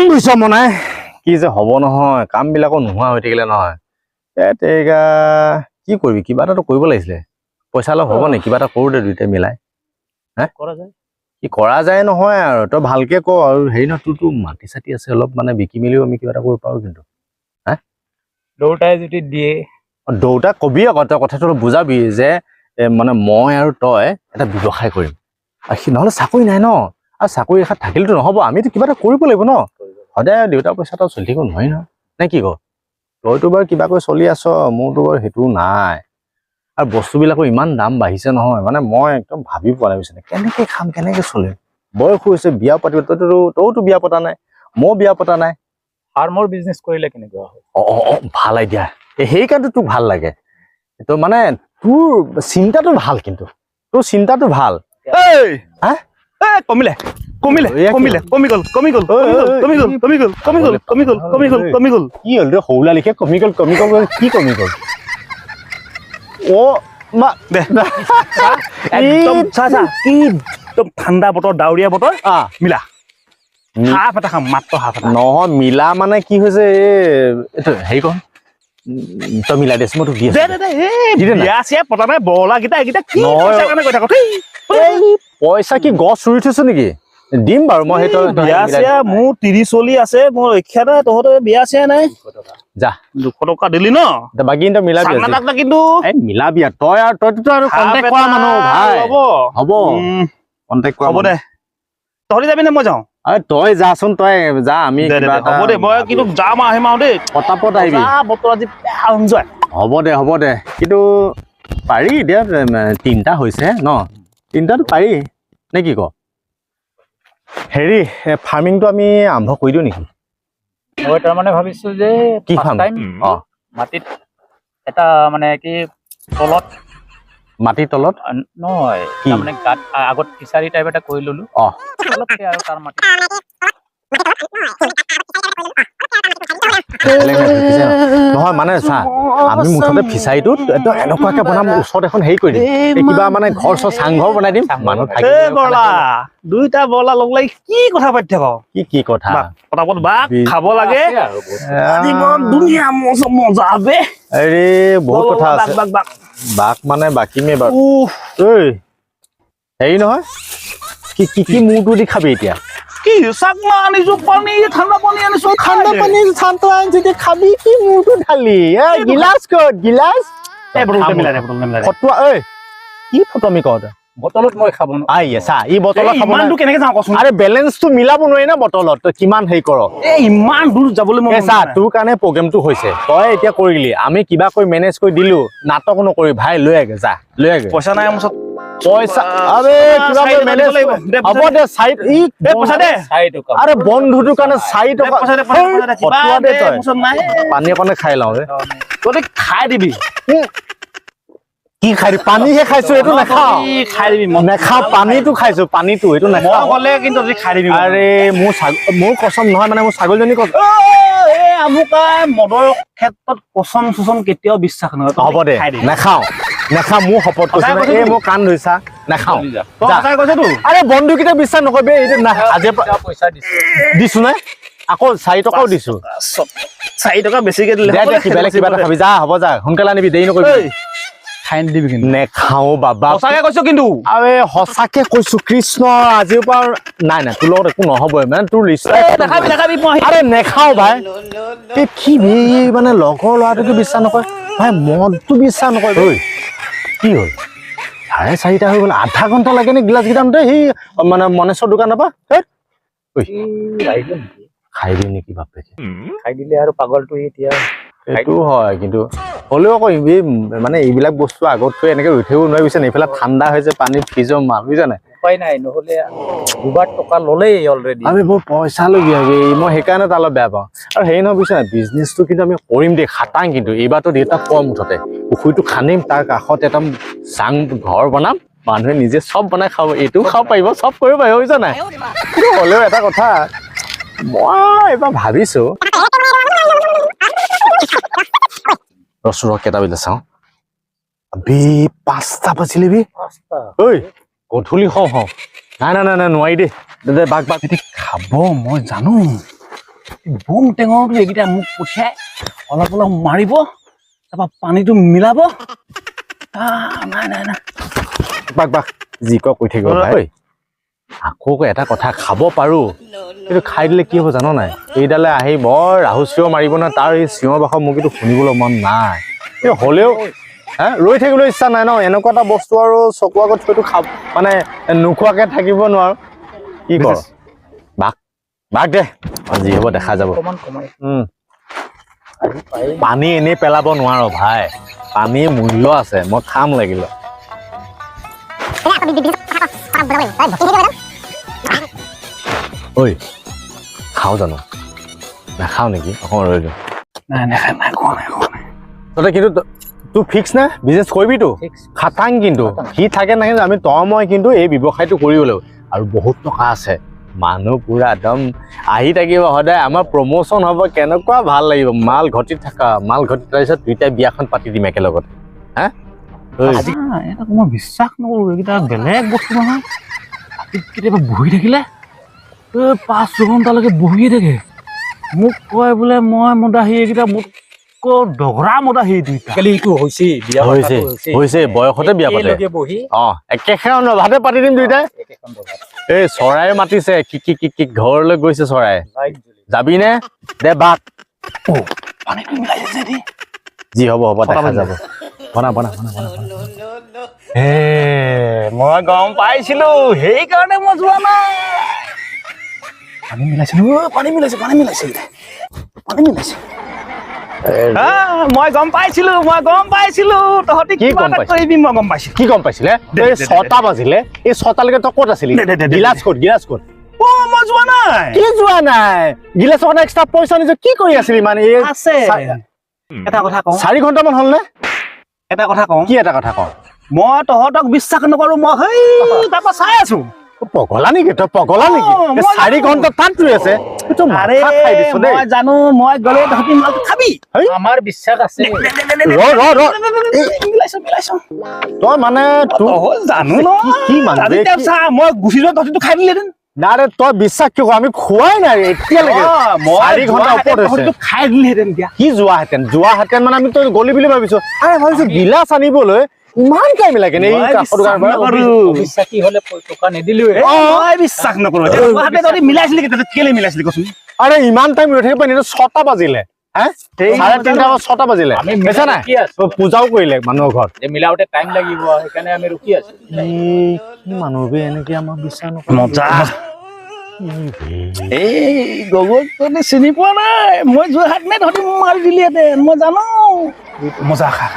বুজিছ মনাই কি যে হ'ব নহয় কাম বিলাকো নোহোৱা হৈ থাকিলে নহয় তেগা কি কৰিবি কিবা এটাতো কৰিব লাগিছিলে পইচা অলপ হ'ব নেকি কিবা এটা কৰো দে দুইটাই মিলাই হে কি কৰা যায় নহয় আৰু তই ভালকে ক আৰু হেৰি নহয় তোৰতো মাটি চাটি আছে অলপ মানে বিকি মেলিও আমি কিবা এটা কৰিব পাৰো কিন্তু হে দেউতাই যদি দিয়ে দেউতাক কবি আকৌ তই কথাটো অলপ বুজাবি যে মানে মই আৰু তই এটা ব্যৱসায় কৰিম আৰু নহ'লে চাকৰি নাই ন আৰু চাকৰি এষাত থাকিলেতো নহ'ব আমিতো কিবা এটা কৰিব লাগিব ন সদায় দেউতাৰ পইচাটো চলি থাকিব নোৱাৰি নহয় নে কি ক তইতো বাৰু কিবা কৰি চলি আছ মোৰতো বাৰু সেইটো নাই আৰু বস্তুবিলাকো ইমান দাম বাঢ়িছে নহয় মানে মই একদম ভাবি পোৱা নাই বুজিছনে কেনেকে খাম কেনেকে চলিম বয়স হৈছে বিয়া পাতিব তইতো বিয়া পতা নাই ময়ো বিয়া পতা নাই ফাৰ্মৰ বিজনেছ কৰিলে কেনেকুৱা হয় ভাল আইডিয়া সেইকাৰণে তোক ভাল লাগে তো মানে তোৰ চিন্তাটো ভাল কিন্তু তোৰ চিন্তাটো ভাল কমিলে কমিলে কমিলে কমি গ'ল কমি গ'ল কমি গ'ল কমি গ'ল কমি গ'ল কমি গ'ল কমি গ'ল কমি গ'ল কি হ'ল সৰুলা লিখে কমি গ'ল কি কমি গ'ল একদম কি একদম ঠাণ্ডা বতৰ ডাৱৰীয়া বতৰ মিলা হাফ এটা খাম মাত্ৰ হাফ এটা নহয় মিলা মানে কি হৈছে এইটো হেৰি কম তই মিলাই দেচোন মই তোক দি বিয়া চিয়া পতা নাই বৰলা কেইটা এইকেইটা কি পইচা কাৰণে কৈ থাক পইচা কি গছ ৰুই থৈছো নেকি দিম বাৰু মই সেইটো বিয়া চিয়া মোৰ 30-40 আছে মোৰ ৰক্ষা নাই তহঁতে বিয়া চিয়া নাই যা 200 টকা দিলি ন বাকী তই মিলাবি কিন্তু মিলাবি তই আৰু তইতো আৰু কণ্টেক্ট কৰা মানুহ ভাই হ'ব কণ্টেক্ট কৰা হ'ব দে তহঁতি যাবি নে মই যাওঁ তই যাচোন তই যা আমি হ'ব দে মই কিন্তু যাম আহিম আৰু দেই পটাপট আহিবি বতৰ আজি বেয়া এনজয় হ'ব দে কিন্তু পাৰি এতিয়া 3টা হৈছে ন 3টাতো পাৰি নে কি ক হেৰি ফাৰ্মিংটো আমি আৰম্ভ কৰি দিওঁ নেকি মই তাৰমানে ভাবিছো যে কি ফাৰ্ম মাটিত এটা মানে কি তলত মাটিৰ তলত নহয় তাৰমানে গাত আগত ফিচাৰী টাইপ এটা কৰি ললো অলপকে আৰু তাৰ মাটি নহয় মানে চা আমি মুঠতে ফিচাৰীটোত এনেকুৱাকে বনাম ওচৰত এখন হেৰি কৰি দিম কিবা মানে ঘৰ চাংঘৰ বনাই দিম মানুহ থাকে দুইটা বৰলা লগ লাগি কি কথা পাতি থাক কি কথা পটাপট বাঘ খাব লাগে ধুনীয়া মজা বে আৰে বহুত কথা আছে বাঘ মানে বাকিমে বাৰু হেৰি নহয় কি মূৰটো দি খাবি এতিয়া কি চাকমা আনিছো পানী ঠাণ্ডা পানী আনিছো ঠাণ্ডা পানী শান্ত আনিছো খাবি কি মূৰটো ঢালি গিলাচ ক'ত গিলাচ ফটোৱা কি ফটোমি কওঁ বটলত মই খাব চা ই বটলত খাব কেনেকে যাওঁ কচোন আৰে বেলেঞ্চটো মিলাব নোৱাৰি না বটলত তই কিমান হেৰি কৰ ইমান দূৰ যাবলৈ মই চা তোৰ কাৰণে প্ৰগ্ৰেমটো হৈছে তই এতিয়া কৰিলি আমি কিবা কৰি মেনেজ কৰি দিলো নাটক নকৰি ভাই লৈ আগে যা লৈ আগে পইচা নাই মোৰ পইচা আৰে কিবা মেনেজ হ'ব দে পইচা দে আৰে বন্ধুটোৰ কাৰণে 4 টকা ফটোৱা দে তই পানী অকণে খাই লওঁ তই খাই দিবি কি খাই পানীহে খাইছো এইটো নাখাওঁ খাই দিবি নেখাওঁ পানীটো খাইছো পানীটো এইটো নাখাওঁ গ'লে কিন্তু খাই দিবি আৰে মোৰ কচম নহয় মানে মোৰ ছাগলজনী কচম মদৰ ক্ষেত্ৰত কচম চচম কেতিয়াও বিশ্বাস নহয় হ'ব দে নাখাওঁ মোৰ শপত কৈছো মোৰ কাণ ধৰিছা নাখাওঁ আৰে বন্ধুকেইটা বিশ্বাস নকৰিবি এইটো আজিৰ পৰা পইচা দিছো নাই আকৌ 4 টকাও দিছো 4 টকা বেছিকে দিলে কিবা এটা খাবি যা হ'ব যা সোনকালে আনিবি দেৰি নকৰিবি নেখাওঁ বাবা সঁচাকে কৈছো কিন্তু আৰে সঁচাকে কৈছো কৃষ্ণ আজিৰ পৰা নাই তোৰ লগত একো নহবই মানে তোৰ আৰে নেখাওঁ ভাই কি মানে লগৰ ল'ৰাটোকে বিশ্বাস নকৰে ভাই মনটো বিশ্বাস নকৰে কি হ'ল 4:30 হৈ গ'ল আধা ঘণ্টা লাগে নে গিলাচ কেইটা সেই মানে মনেশ্বৰ দোকানৰ পৰা খাই দিওঁ নেকি বাপেকে খাই দিলে আৰু পাগলটো এতিয়া সেইটো হয় কিন্তু হ'লেও আকৌ মানে এইবিলাক বস্তু আগত থৈ এনেকে ৰৈ থাকিব নোৱাৰি বুজিছা এইফালে ঠাণ্ডা হৈছে পানী ফ্ৰিজৰ মাল বুজিছা নাই উপায় নাই নহ'লে 2 টকা ল'লেই অলৰেডি আমি বৰ পইচা লগীয়া মই সেইকাৰণে তাৰ অলপ বেয়া পাওঁ আৰু হেৰি নহয় বুজিছা বিজনেছটো কিন্তু আমি কৰিম দেই খাটাং কিন্তু এইবাৰতো দেউতা কম মুঠতে পুখুৰীটো খান্দিম তাৰ কাষত এটা চাং ঘৰ বনাম মানুহে নিজে চব বনাই খাব এইটোও খাব পাৰিব চব কৰিব পাৰিব বুজিছা নাই হ'লেও এটা কথা মই এইবাৰ ভাবিছো ৰচুৰ কেইটা বাজিলে চাওঁ 5টা বাজিলে ঐ গধূলি হওঁ নাই নোৱাৰি দেই বাঘ খাব মই জানো বুং টেঙৰটো এইকেইটা মোক পঠিয়াই অলপ অলপ মাৰিব তাৰপৰা পানীটো মিলাব নাই নাই নাই বাক যি ক কৈ থাকিব ভাই আকৌ এটা কথা খাব পাৰো কিন্তু খাই দিলে কি হ'ব জানো নাই এইডালে আহি বৰ ৰাহু চিঞৰ মাৰিব না তাৰ এই চিঞৰ বাখৰ মোক কিন্তু শুনিবলৈ মন নাই এই হ'লেও ৰৈ থাকিবলৈ ইচ্ছা নাই ন এনেকুৱা এটা বস্তু আৰু চকু আগত থৈতো খাব মানে নোখোৱাকে থাকিব নোৱাৰো কি কৰ বাক দে যি হ'ব দেখা যাব পানী এনেই পেলাব নোৱাৰো ভাই পানীৰ মূল্য আছে মই খাম লাগিলে ঐ খাওঁ জানো নাখাওঁ নেকি অকণমান ৰৈ দিওঁ তই কিন্তু তোৰ ফিক্স নে বিজনেছ কৰিবিতো খাটাং কিন্তু সি থাকে নাই আমি তই মই কিন্তু এই ব্যৱসায়টো কৰিব লাগিব আৰু বহুত টকা আছে মানুহ পুৰা একদম আহি থাকিব সদায় আমাৰ প্ৰমোচন হ'ব কেনেকুৱা ভাল লাগিব মাল ঘটিত থাকা মাল ঘটিত তাৰপিছত দুইটাই বিয়াখন পাতি দিম একেলগতে হা মই বিশ্বাস নকৰো এইকেইটা বেলেগ বস্তু নহয় কেতিয়াবা বহি থাকিলে 5-6 ঘণ্টালৈকে বহিয়ে থাকে মোক কয় বোলে মই মদাহী এইকেইটা মোক ডগৰা মদাহী দুইটা এইটো হৈছে বয়সতে বিয়া পাতে একেখন ৰভাতে পাতি দিম দুইটাই এই চৰাই মাতিছে কি ঘৰলৈ গৈছে চৰাই যাবি নে দে বাক যি হ'ব দেখা যাব বনা মই গম পাইছিলো সেইকাৰণে মই যোৱা নাই পানী মিলাইছে মই গম পাইছিলো তহঁতি কি গম পাইছিলি মই গম পাইছিলো কি গম পাইছিলে 6টা বাজিলে এই 6টালৈকে তই ক'ত আছিলি গিলাচ ক'ত মই যোৱা নাই কি যোৱা নাই গিলাচৰ কাৰণে এক্সট্ৰা পইচা নিজে কি কৰি আছিলি মানে আছে এটা কথা কওঁ 4 ঘণ্টামান হ'ল নে এটা কথা কওঁ কি এটা কথা কওঁ মই তহঁতক বিশ্বাস নকৰো মই সেই তাৰপৰা চাই আছো পগলা নেকি 4 ঘণ্টা তাত ৰৈ আছে মই জানো মই গ'লে তহঁতি মালটো খাবি আমাৰ বিশ্বাস আছে তই মানে জানো ন কি মানে মই গুচি যোৱা তহঁতিটো খাই দিলেহেঁতেন নাৰে তই বিশ্বাস কিয় আমি খোৱাই নাই এতিয়ালৈকে 4 ঘণ্টা ওপৰত হৈছে খাই দিলেহেঁতেন কি যোৱাহেঁতেন মানে আমি তই গলি বুলি ভাবিছো আৰে ভাবিছো গিলাচ আনিবলৈ ইমান টাইম লাগে নে বিশ্বাসী হলে টকা নিদিলোৱে মই বিশ্বাস নকৰো মিলাইছিলি কেলে মিলাইছিলি কচোন আৰে ইমান টাইম ৰৈ থাকিব পাৰি 6টা বাজিলে 3:30 বা 6টা বাজিলে বুজিছা নাই পূজাও কৰিলে মানুহৰ ঘৰত মিলাওতে টাইম লাগিব সেইকাৰণে আমি ৰখি আছো কি মানুহ এনেকে আমাক বিশ্বাস নকৰে মজা এই গগৈক তহঁতি চিনি পোৱা নাই মই যোৰহাট নে তহঁতি মাৰি দিলিহেঁতেন মই জানো মজা খা